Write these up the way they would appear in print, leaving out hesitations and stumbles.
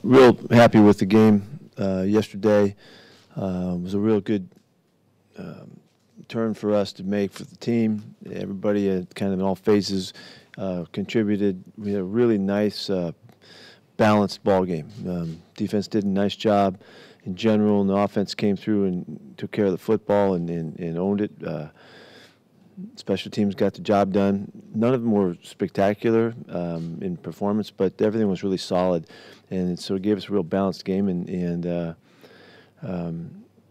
Real happy with the game yesterday. It was a real good turn for us to make for the team. Everybody kind of in all phases contributed. We had a really nice balanced ball game. Defense did a nice job in general, and the offense came through and took care of the football and owned it. Special teams got the job done. None of them were spectacular in performance, but everything was really solid, and so it gave us a real balanced game, and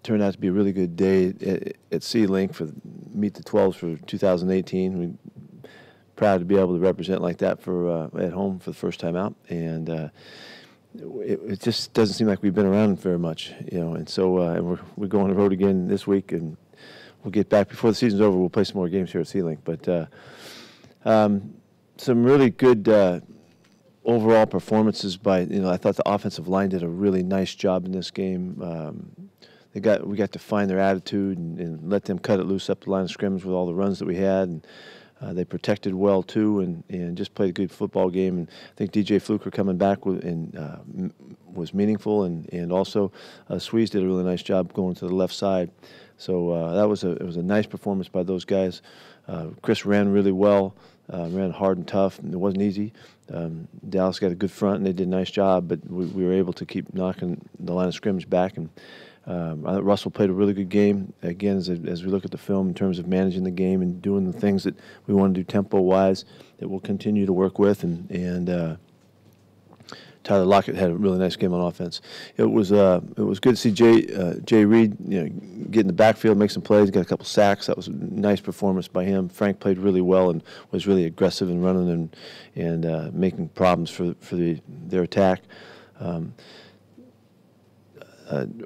turned out to be a really good day at Sea-Link for Meet the 12s for 2018. We're proud to be able to represent like that for at home for the first time out, and it just doesn't seem like we've been around very much, and so we're going on the road again this week, and we'll get back before the season's over. We'll play some more games here at Sea-Link. But some really good overall performances by, I thought the offensive line did a really nice job in this game. We got to find their attitude and let them cut it loose up the line of scrimmage with all the runs that we had. And they protected well, too, and just played a good football game. And I think D.J. Fluker coming back was meaningful. And also Sweeze did a really nice job going to the left side. So it was a nice performance by those guys. Chris ran really well, ran hard and tough, and it wasn't easy. Dallas got a good front, and they did a nice job, but we were able to keep knocking the line of scrimmage back. And I thought Russell played a really good game, again, as we look at the film in terms of managing the game and doing the things that we want to do tempo-wise that we'll continue to work with. And Tyler Lockett had a really nice game on offense. It was good to see Jay Reed, get in the backfield, make some plays, got a couple sacks. That was a nice performance by him. Frank played really well and was really aggressive in running and making problems for their attack.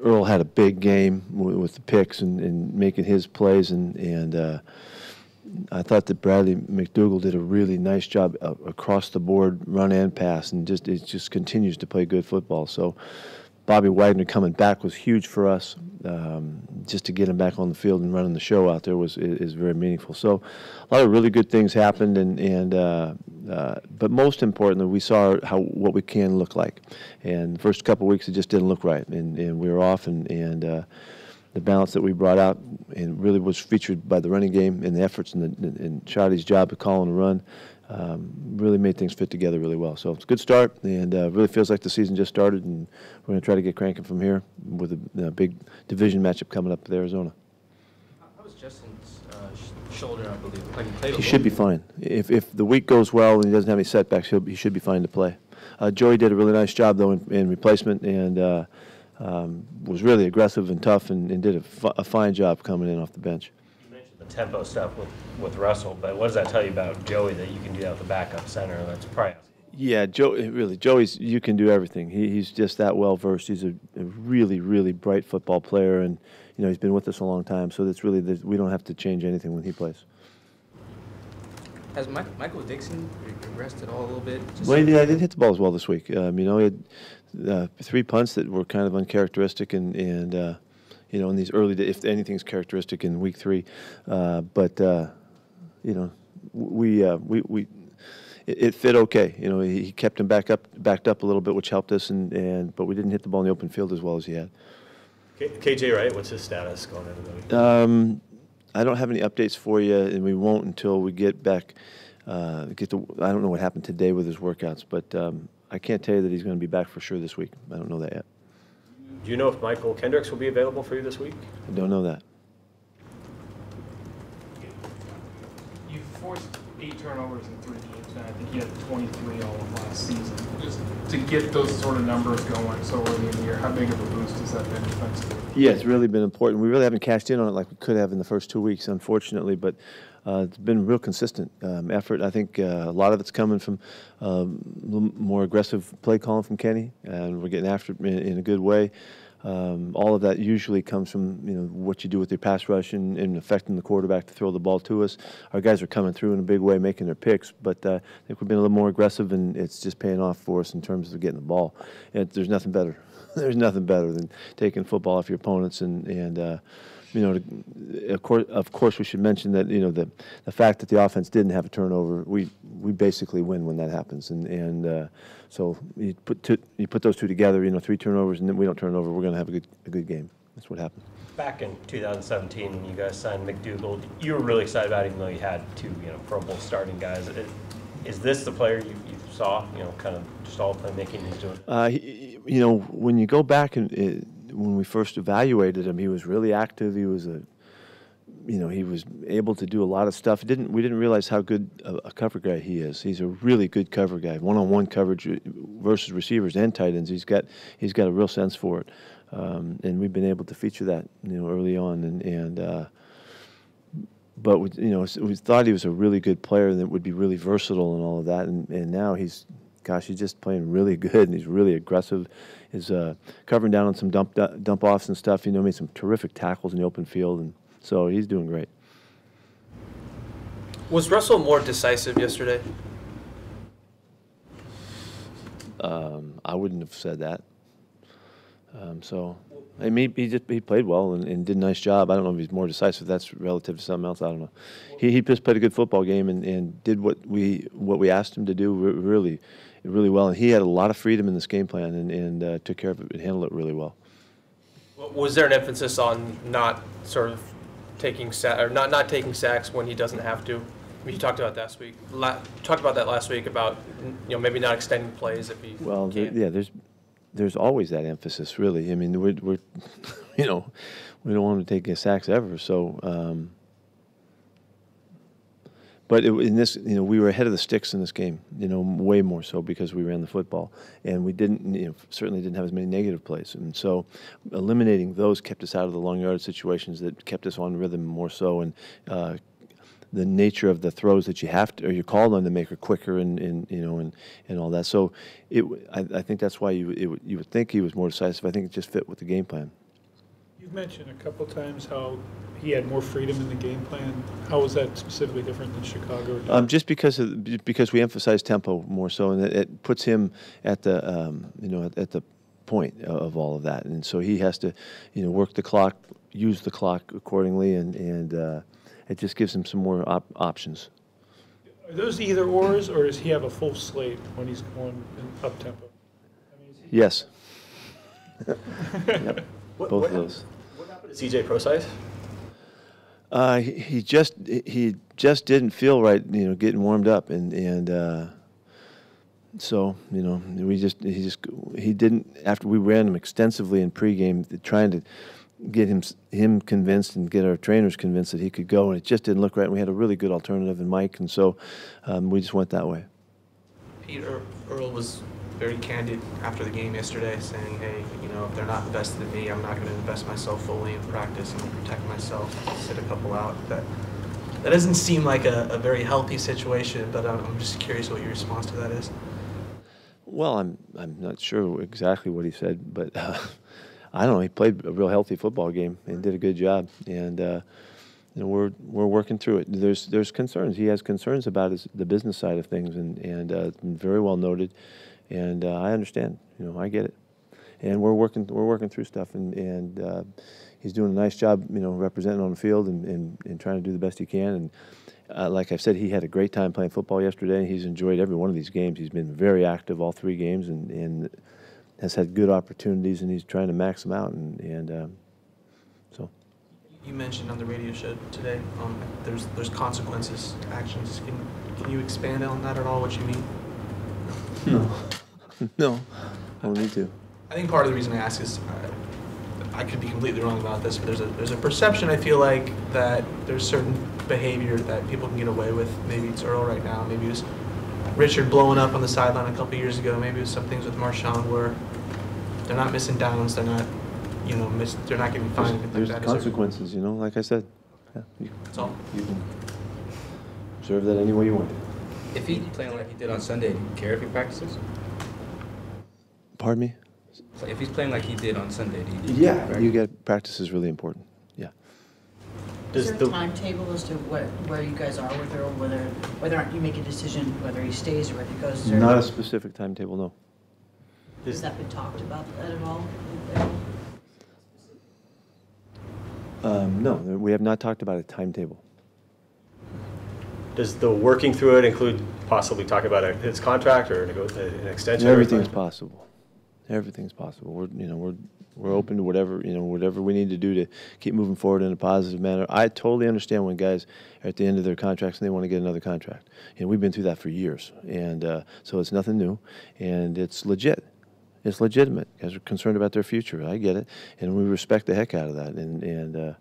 Earl had a big game with the picks and making his plays, and I thought that Bradley McDougall did a really nice job across the board, run and pass, and it just continues to play good football. So Bobby Wagner coming back was huge for us. Just to get him back on the field and running the show out there is very meaningful. So a lot of really good things happened, but most importantly, we saw what we can look like. And the first couple of weeks, it just didn't look right, and we were off, and the balance that we brought out and really was featured by the running game and the efforts and Shotty's job of calling the run really made things fit together really well. So it's a good start, and really feels like the season just started, and we're going to try to get cranking from here with a big division matchup coming up with Arizona. How was Justin's shoulder, I believe? Like he played. He should be fine. If the week goes well and he doesn't have any setbacks, he should be fine to play. Joey did a really nice job, though, in replacement, and was really aggressive and tough and did a fine job coming in off the bench. You mentioned the tempo stuff with Russell, but what does that tell you about Joey that you can do that with the backup center? That's probably. Yeah, Joey's, you can do everything. He's just that well versed. He's a really, really bright football player, and he's been with us a long time. So that's really we don't have to change anything when he plays. Has Michael Dixon regressed at all a little bit? Well, he didn't hit the ball as well this week. He had 3 punts that were kind of uncharacteristic, and in these early days, if anything's characteristic in week 3, it fit okay. He kept him backed up a little bit, which helped us, but we didn't hit the ball in the open field as well as he had. KJ Wright, what's his status going into the week? I don't have any updates for you, and we won't until we get back. I don't know what happened today with his workouts, but I can't tell you that he's going to be back for sure this week. I don't know that yet. Do you know if Michael Kendricks will be available for you this week? I don't know that. You forced 8 turnovers in 3 games, and I think you had 23 all of last season. Just to get those sort of numbers going so early in the year, how big of a boost has that been defensively? Yeah, it's really been important. We really haven't cashed in on it like we could have in the first 2 weeks, unfortunately, but it's been real consistent effort. I think a lot of it's coming from more aggressive play calling from Kenny, and we're getting after it in a good way. All of that usually comes from what you do with your pass rush and affecting the quarterback to throw the ball to us. Our guys are coming through in a big way, making their picks, but I think we've been a little more aggressive, and it's just paying off for us in terms of getting the ball. There's nothing better. There's nothing better than taking football off your opponents and of course, we should mention that the fact that the offense didn't have a turnover, we basically win when that happens, and so you put those two together, 3 turnovers, and then we don't turn over, we're going to have a good game. That's what happened. Back in 2017, when you guys signed McDougal, you were really excited about it, even though you had 2 Pro Bowl starting guys. Is this the player you saw, kind of just all playmaking he's doing? When you go back and when we first evaluated him, he was really active. He was he was able to do a lot of stuff. We didn't realize how good a cover guy he is. He's a really good cover guy. One-on-one coverage versus receivers and tight ends. He's got a real sense for it, and we've been able to feature that early on. But we thought he was a really good player and that would be really versatile and all of that. And now he's just playing really good, and he's really aggressive. He's covering down on some dump offs and stuff. Made some terrific tackles in the open field, and so he's doing great. Was Russell more decisive yesterday? I wouldn't have said that. He played well and did a nice job. I don't know if he's more decisive. That's relative to something else. I don't know. He just played a good football game and did what we asked him to do really well. And he had a lot of freedom in this game plan and took care of it and handled it really well. Was there an emphasis on not sort of taking not taking sacks when he doesn't have to? I mean, you talked about that last week about maybe not extending plays if he can't. There's always that emphasis, really. I mean, we're we don't want him to take sacks ever. So, but in this, we were ahead of the sticks in this game. Way more so because we ran the football, and we didn't, certainly didn't have as many negative plays. And so, eliminating those kept us out of the long yardage situations that kept us on rhythm more so. And the nature of the throws that you have to, or you're called on to make are quicker and all that. So I think that's why you would think he was more decisive. I think it just fit with the game plan. You've mentioned a couple times how he had more freedom in the game plan. How was that specifically different than Chicago? Just because we emphasize tempo more so, and it puts him at the at the point of all of that, and so he has to work the clock, use the clock accordingly, and it just gives him some more options. Are those either ors, or does he have a full slate when he's going up tempo? Yes. Yep. Both of those. What happened to CJ Procise? He just didn't feel right, getting warmed up, and so he didn't. After we ran him extensively in pregame, trying to get him convinced and get our trainers convinced that he could go, and it just didn't look right. And we had a really good alternative in Mike, and so we just went that way. Peter Earl was very candid after the game yesterday, saying, "Hey, if they're not invested in me, I'm not going to invest myself fully in practice. I'm going to protect myself, sit a couple out." That doesn't seem like a very healthy situation, but I'm just curious what your response to that is. Well, I'm not sure exactly what he said, but I don't know. He played a real healthy football game and did a good job, and we're working through it. There's concerns. He has concerns about the business side of things, and very well noted. And I understand. I get it. And we're working through stuff, and he's doing a nice job, representing on the field and trying to do the best he can. And like I said, he had a great time playing football yesterday. He's enjoyed every one of these games. He's been very active all 3 games, and has had good opportunities, and he's trying to max them out, and so. You mentioned on the radio show today, there's consequences to actions. Can you expand on that at all? What you mean? No, I don't need to. I think part of the reason I ask is, I could be completely wrong about this, but there's a perception, I feel like, that there's certain behavior that people can get away with. Maybe it's Earl right now. Maybe it's Richard blowing up on the sideline a couple years ago. Maybe it was some things with Marshawn where they're not missing downs. They're not, they're not getting fined. There's consequences, like I said. Yeah, that's all. You can observe that any way you want. If he's playing like he did on Sunday, do you care if he practices? Pardon me? If he's playing like he did on Sunday, do you you get practice is really important. Yeah. Is there a timetable as to where you guys are with Earl, whether or not you make a decision whether he stays or whether he goes? Not a specific timetable, no. Has that been talked about at all? No, we have not talked about a timetable. Does the working through it include possibly talking about his contract or an extension? Everything's possible. Everything's possible. We're open to whatever we need to do to keep moving forward in a positive manner. I totally understand when guys are at the end of their contracts and they want to get another contract. We've been through that for years, and so it's nothing new, and it's legit. It's legitimate. Guys are concerned about their future. I get it, and we respect the heck out of that. And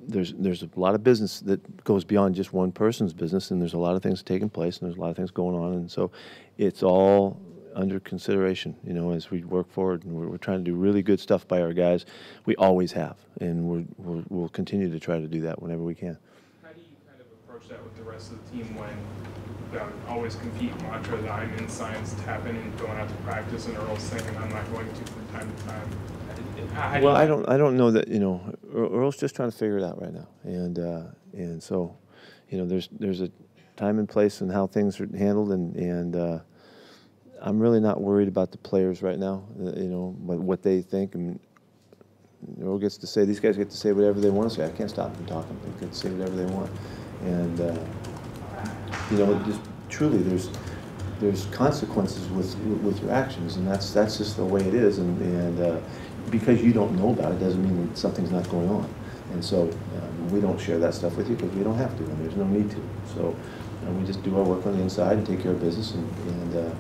there's a lot of business that goes beyond just one person's business, and there's a lot of things taking place, and there's a lot of things going on, and so it's all under consideration, as we work forward. And we're trying to do really good stuff by our guys. We always have, and we'll continue to try to do that whenever we can. How do you kind of approach that with the rest of the team when always compete mantra that I'm in science tapping and going out to practice, and Earl's saying I'm not going to from time to time? Well, I don't know that, Earl's just trying to figure it out right now, and so, there's a time and place and how things are handled, and I'm really not worried about the players right now, what they think. And Earl gets to say, these guys get to say whatever they want to say. I can't stop them talking. They get to say whatever they want, and just truly, there's consequences with your actions, and that's just the way it is, and because you don't know about it doesn't mean that something's not going on. And so we don't share that stuff with you because we don't have to, and there's no need to. So we just do our work on the inside and take care of business, and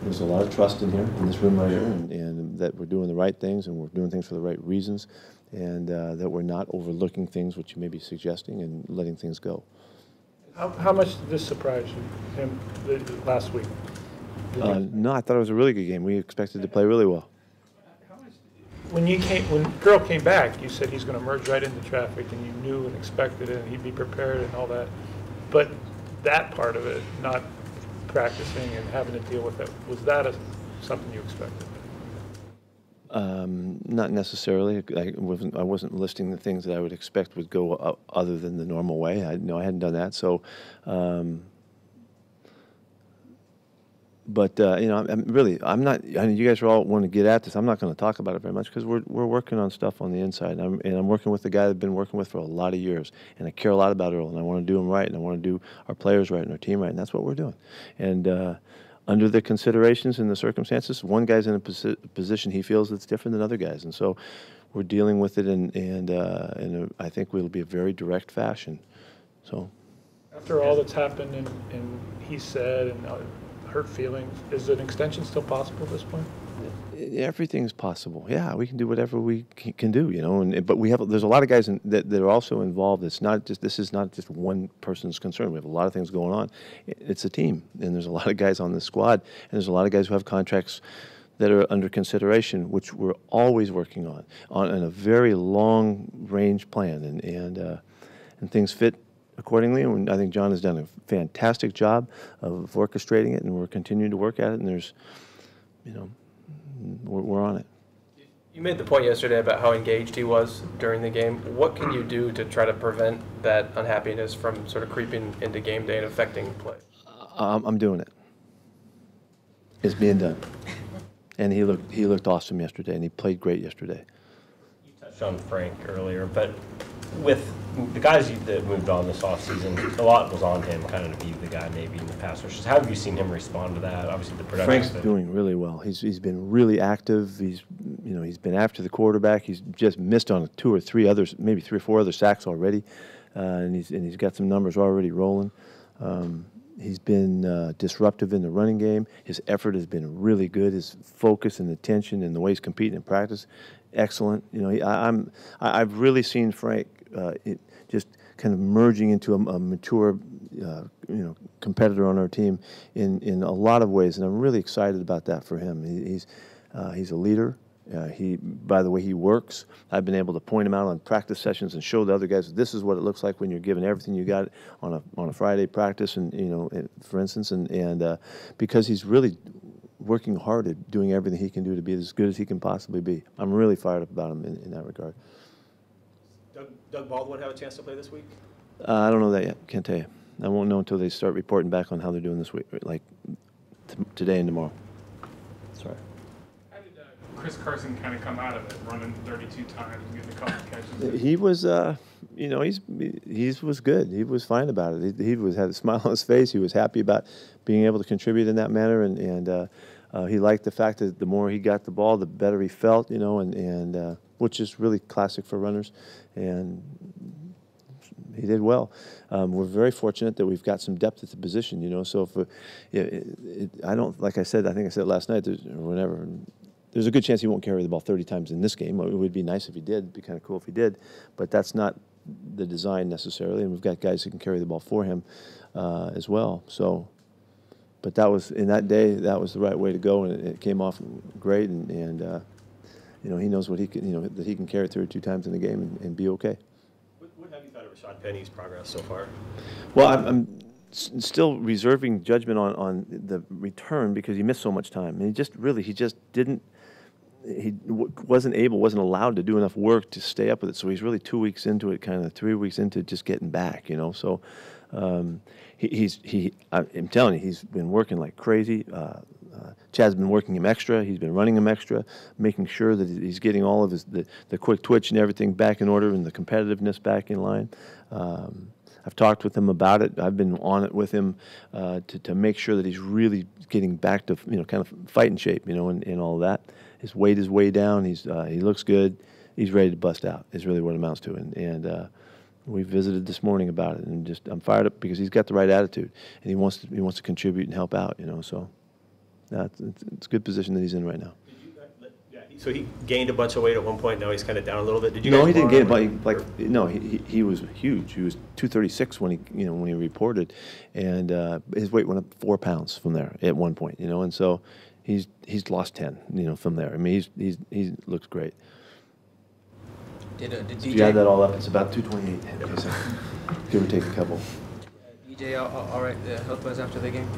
there's a lot of trust in here, in this room right here, and that we're doing the right things, and we're doing things for the right reasons, and that we're not overlooking things which you may be suggesting and letting things go. How much did this surprise you, him, last week? No, I thought it was a really good game. We expected to play really well. When Carroll came back, you said he's going to merge right into traffic, and you knew and expected it, and he'd be prepared and all that. But that part of it, not practicing and having to deal with it, was that something you expected? Not necessarily. I wasn't listing the things that I would expect would go other than the normal way. I hadn't done that. So, but I'm not. I mean, you guys are all want to get at this. I'm not going to talk about it very much because we're working on stuff on the inside, and I'm working with the guy I've been working with for a lot of years, and I care a lot about Earl, and I want to do him right, and I want to do our players right and our team right, and that's what we're doing. And under the considerations and the circumstances, one guy's in a position he feels that's different than other guys, and so we're dealing with it in I think will be a very direct fashion. So after all that's happened and he said and hurt feelings, is an extension still possible at this point? Everything's possible. Yeah, we can do whatever we can do, but there's a lot of guys that are also involved. This is not just one person's concern. We have a lot of things going on. It's a team, and there's a lot of guys on the squad, and there's a lot of guys who have contracts that are under consideration, which we're always working on a very long range plan, and things fit accordingly. And I think John has done a fantastic job of orchestrating it, and we're continuing to work at it. And there's, we're on it. You made the point yesterday about how engaged he was during the game. What can you do to try to prevent that unhappiness from sort of creeping into game day and affecting play? I'm doing it. It's being done. And he looked awesome yesterday, and he played great yesterday. You touched on Frank earlier, but with the guys that moved on this offseason, a lot was on him kind of to be the guy maybe in the pass rushes. How have you seen him respond to that? Obviously, the production. Frank's doing really well. He's been really active. He's been after the quarterback. He's just missed on two or three others, maybe 3 or 4 other sacks already, and he's got some numbers already rolling. He's been disruptive in the running game. His effort has been really good. His focus and attention and the way he's competing in practice, excellent. I've really seen Frank just kind of merging into a mature, competitor on our team in a lot of ways, and I'm really excited about that for him. He's a leader. By the way he works, I've been able to point him out on practice sessions and show the other guys this is what it looks like when you're giving everything you got on a Friday practice, and for instance, and because he's really working hard at doing everything he can do to be as good as he can possibly be. I'm really fired up about him in that regard. Doug Baldwin have a chance to play this week? I don't know that yet. Can't tell you. I won't know until they start reporting back on how they're doing this week, like today and tomorrow. Sorry. How did Chris Carson kind of come out of it, running 32 times, getting a couple catches? He was, you know, he was good. He was fine about it. He had a smile on his face. He was happy about being able to contribute in that manner, and he liked the fact that the more he got the ball, the better he felt, you know, and which is really classic for runners, and he did well. We're very fortunate that we've got some depth at the position, you know. So if I don't, like I said, I think I said it last night, or whenever. There's a good chance he won't carry the ball 30 times in this game. It would be nice if he did. It'd be kind of cool if he did, but that's not the design necessarily. And we've got guys who can carry the ball for him as well. So, but that was in that day. That was the right way to go, and it came off great. And you know, he knows what he can. You know, that he can carry 32 times in the game and be okay. What have you thought of Rashad Penny's progress so far? Well, I'm still reserving judgment on the return because he missed so much time. And he just didn't. He wasn't allowed to do enough work to stay up with it. So he's really 2 weeks into it, kind of 3 weeks into just getting back, you know. So I'm telling you, he's been working like crazy. Chad's been working him extra. He's been running him extra, making sure that he's getting all of the quick twitch and everything back in order and the competitiveness back in line. I've talked with him about it. I've been on it with him to make sure that he's really getting back to, you know, kind of fighting shape, you know, and all of that. His weight is way down. He looks good. He's ready to bust out is really what it amounts to. And we visited this morning about it, and I'm fired up because he's got the right attitude, and he wants to contribute and help out, you know. So it's a good position that he's in right now. So he gained a bunch of weight at one point. Now he's kind of down a little bit. Did you? No, guys he didn't borrow gain him? no. He was huge. He was 236 when he reported, and his weight went up 4 pounds from there at one point, you know, and so he's lost 10, you know, from there. I mean, he looks great. Did If you add that all up, it's about 228, so give or take a couple. DJ all right health-wise after the game?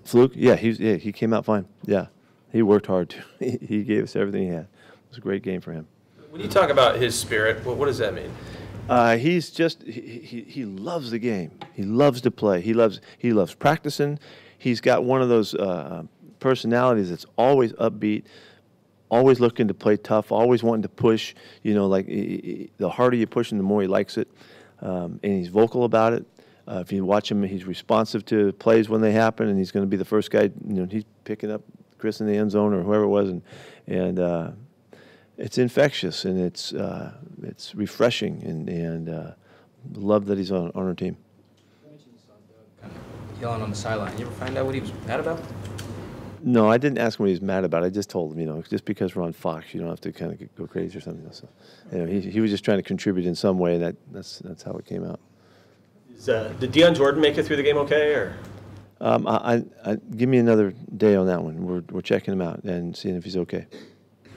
Fluke? Yeah, he came out fine. Yeah. He worked hard, too. He gave us everything he had. It was a great game for him. When you talk about his spirit, what does that mean? He's just he loves the game. He loves to play. He loves practicing. He's got one of those personalities that's always upbeat, always looking to play tough, always wanting to push. You know, like the harder you push him, the more he likes it. And he's vocal about it. If you watch him, he's responsive to plays when they happen, and he's going to be the first guy. You know, he's picking up Chris in the end zone or whoever it was, and it's infectious, and it's refreshing, and love that he's on our team. You mentioned you saw Doug kind of yelling on the sideline. You ever find out what he was mad about? No, I didn't ask him what he was mad about. I just told him, you know, just because we're on Fox, you don't have to kind of go crazy or something else. So, you know, he was just trying to contribute in some way, and that's how it came out. Did Deion Jordan make it through the game okay, or? Give me another day on that one. We're checking him out and seeing if he's okay.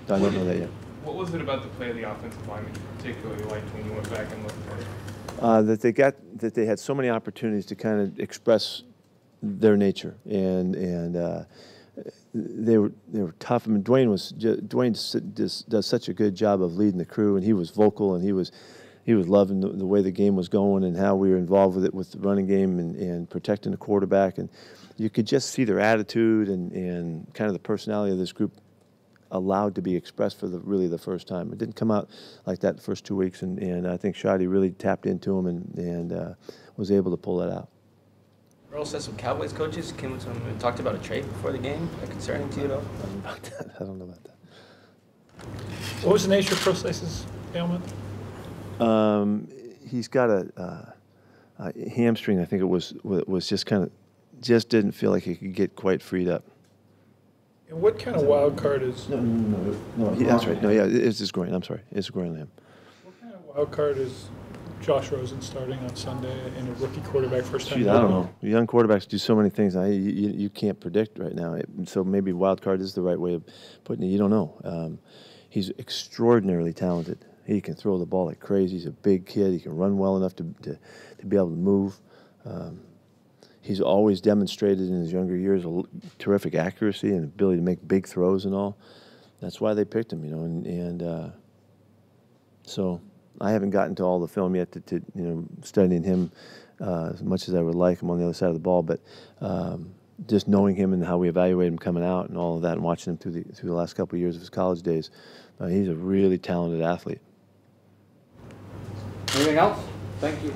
I don't know that yet. What was it about the play of the offensive line that you particularly liked when you went back and looked at it? That they had so many opportunities to kind of express their nature, and they were tough. I mean, Dwayne does such a good job of leading the crew, and he was vocal, and he was loving the way the game was going and how we were involved with it, with the running game and protecting the quarterback. And you could just see their attitude and kind of the personality of this group allowed to be expressed for really the first time. It didn't come out like that the first 2 weeks, and I think Shadi really tapped into him and was able to pull that out. Carroll said some Cowboys coaches came with some and talked about a trade before the game. Is that concerning to you at all? I don't know about that. What was the nature of Procese's ailment? He's got a hamstring. I think it was just didn't feel like he could get quite freed up. And what kind of wild card is? No. That's right. No, yeah, it's his groin. I'm sorry, it's a groin limb. What kind of wild card is Josh Rosen starting on Sunday in a rookie quarterback first time? Jeez, I don't know. Young quarterbacks do so many things. You can't predict right now. So maybe wild card is the right way of putting it. You don't know. He's extraordinarily talented. He can throw the ball like crazy. He's a big kid. He can run well enough to be able to move. He's always demonstrated in his younger years a terrific accuracy and ability to make big throws and all. That's why they picked him, you know. And so I haven't gotten to all the film yet to studying him as much as I would like. I'm on the other side of the ball, but just knowing him and how we evaluate him coming out and all of that, and watching him through the last couple of years of his college days, he's a really talented athlete. Anything else? Thank you.